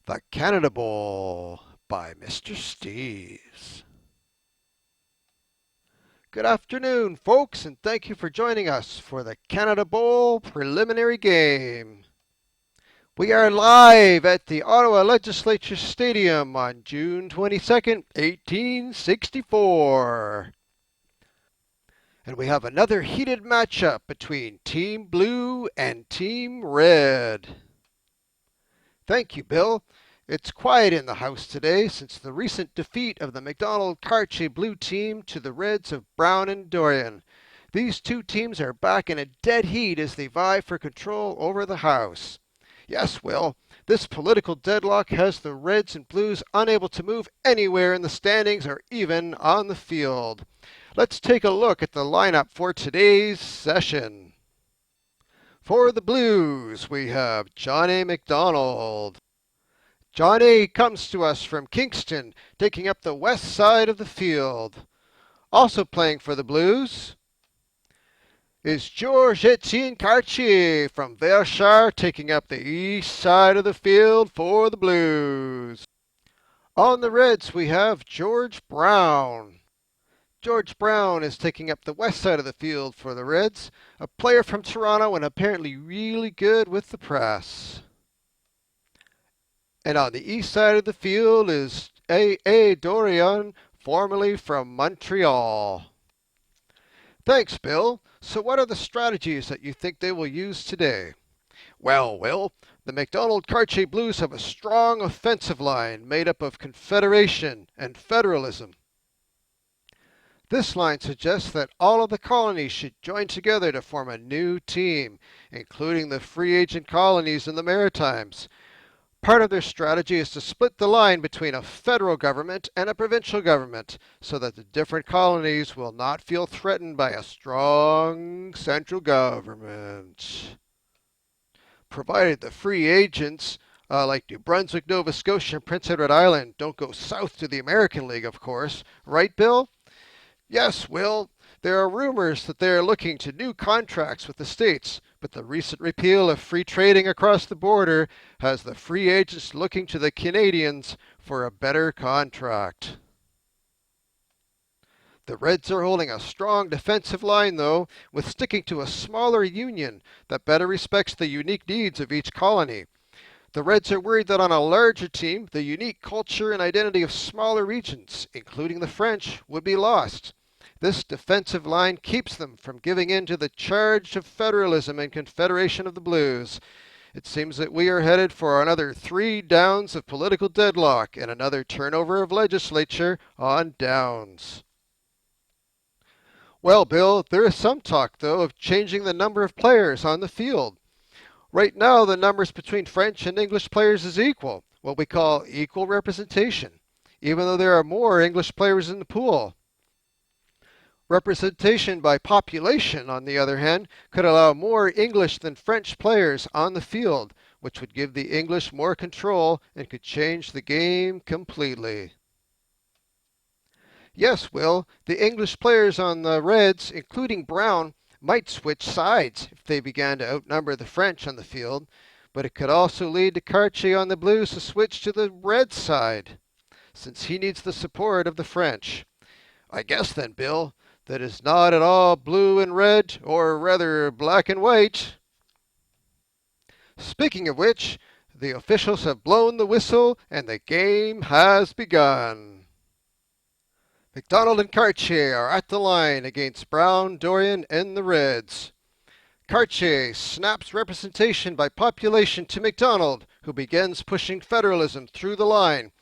The Canada Bowl by Mr. Steves. Good afternoon, folks, and thank you for joining us for the Canada Bowl preliminary game. We are live at the Ottawa Legislature Stadium on June 22nd, 1864. And we have another heated matchup between Team Blue and Team Red. Thank you, Bill. It's quiet in the house today since the recent defeat of the Macdonald-Cartier Blue team to the Reds of Brown and Dorion. These two teams are back in a dead heat as they vie for control over the house. Yes, Will, this political deadlock has the Reds and Blues unable to move anywhere in the standings or even on the field. Let's take a look at the lineup for today's session. For the Blues, we have John A. Macdonald. John A. comes to us from Kingston, taking up the west side of the field. Also playing for the Blues is Georges-Étienne Cartier from Verchères, taking up the east side of the field for the Blues. On the Reds, we have George Brown. George Brown is taking up the west side of the field for the Reds, a player from Toronto and apparently really good with the press. And on the east side of the field is A.A. Dorion, formerly from Montreal. Thanks, Bill. So what are the strategies that you think they will use today? Well, Will, the Macdonald-Cartier Blues have a strong offensive line made up of Confederation and Federalism. This line suggests that all of the colonies should join together to form a new team, including the free agent colonies in the Maritimes. Part of their strategy is to split the line between a federal government and a provincial government so that the different colonies will not feel threatened by a strong central government. Provided the free agents, like New Brunswick, Nova Scotia, and Prince Edward Island, don't go south to the American League, of course. Right, Bill? Yes, Will. There are rumors that they are looking to new contracts with the states, but the recent repeal of free trading across the border has the free agents looking to the Canadians for a better contract. The Reds are holding a strong defensive line, though, with sticking to a smaller union that better respects the unique needs of each colony. The Reds are worried that on a larger team, the unique culture and identity of smaller regions, including the French, would be lost. This defensive line keeps them from giving in to the charge of federalism and confederation of the Blues. It seems that we are headed for another 3 downs of political deadlock and another turnover of legislature on downs. Well, Bill, there is some talk, though, of changing the number of players on the field. Right now, the numbers between French and English players is equal, what we call equal representation, even though there are more English players in the pool. Representation by population, on the other hand, could allow more English than French players on the field, which would give the English more control and could change the game completely. Yes, Will, the English players on the Reds, including Brown, might switch sides if they began to outnumber the French on the field, but it could also lead to Cartier on the Blues to switch to the Red side, since he needs the support of the French. I guess then, Bill, that is not at all blue and red, or rather black and white. Speaking of which, the officials have blown the whistle and the game has begun. Macdonald and Cartier are at the line against Brown, Dorion, and the Reds. Cartier snaps representation by population to Macdonald, who begins pushing federalism through the line.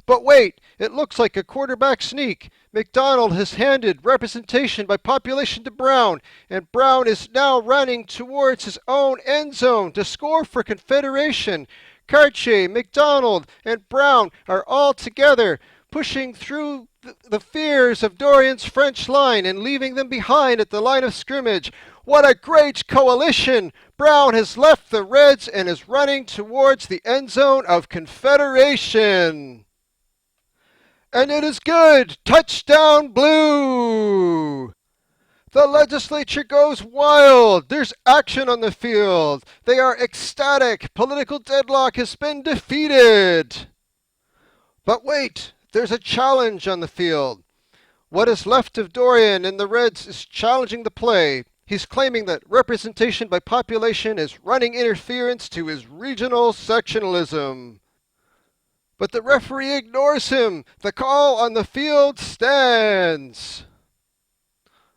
But wait, it looks like a quarterback sneak. Macdonald has handed representation by population to Brown, and Brown is now running towards his own end zone to score for Confederation. Cartier, Macdonald, and Brown are all together, pushing through the fears of Dorion's French line and leaving them behind at the line of scrimmage. What a great coalition! Brown has left the Reds and is running towards the end zone of Confederation. And it is good! Touchdown Blue! The legislature goes wild. There's action on the field. They are ecstatic. Political deadlock has been defeated. But wait, there's a challenge on the field. What is left of Dorian and the Reds is challenging the play. He's claiming that representation by population is running interference to his regional sectionalism. But the referee ignores him. The call on the field stands.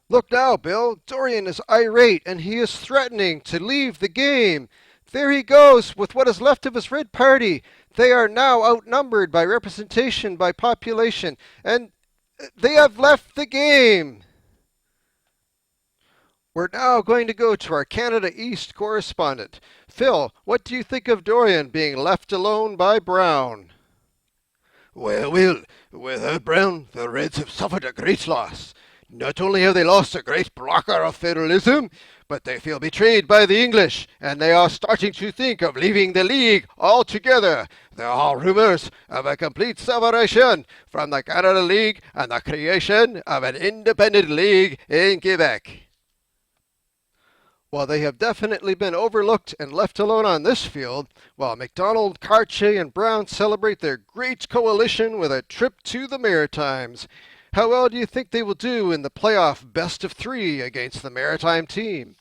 Look now, Bill. Dorian is irate and he is threatening to leave the game. There he goes with what is left of his Red Party. They are now outnumbered by representation by population, and they have left the game. We're now going to go to our Canada East correspondent. Phil, what do you think of Dorian being left alone by Brown? Well, without Brown, the Reds have suffered a great loss. Not only have they lost a great blocker of federalism, but they feel betrayed by the English, and they are starting to think of leaving the league altogether. There are rumours of a complete separation from the Canada League and the creation of an independent league in Quebec. Well, they have definitely been overlooked and left alone on this field, while MacDonald, Cartier, and Brown celebrate their great coalition with a trip to the Maritimes. How well do you think they will do in the playoff best-of-3 against the Maritime team?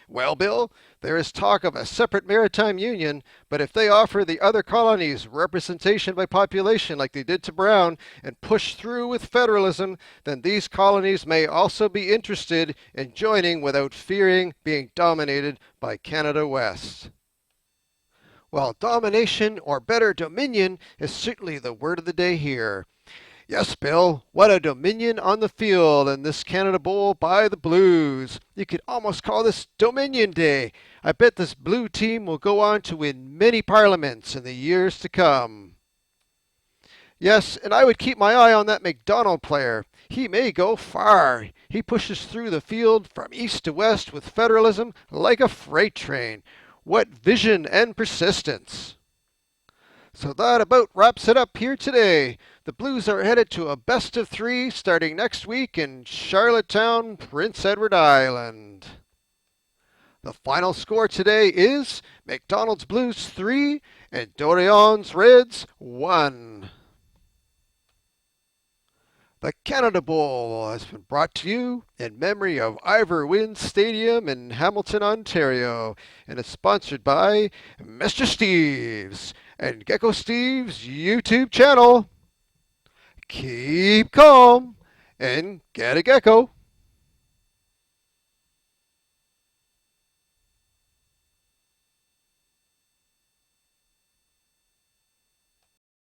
Well, Bill, there is talk of a separate maritime union, but if they offer the other colonies representation by population like they did to Brown and push through with federalism, then these colonies may also be interested in joining without fearing being dominated by Canada West. Well, domination, or better, dominion, is certainly the word of the day here. Yes, Bill, what a dominion on the field in this Canada Bowl by the Blues. You could almost call this Dominion Day. I bet this Blue team will go on to win many parliaments in the years to come. Yes, and I would keep my eye on that MacDonald player. He may go far. He pushes through the field from east to west with federalism like a freight train. What vision and persistence! So that about wraps it up here today. The Blues are headed to a best-of-3 starting next week in Charlottetown, Prince Edward Island. The final score today is MacDonald's Blues 3 and Dorian's Reds 1. The Canada Bowl has been brought to you in memory of Ivor Wynne Stadium in Hamilton, Ontario, and is sponsored by Mr. Steve's and Gecko Steve's YouTube channel. Keep calm and get a gecko.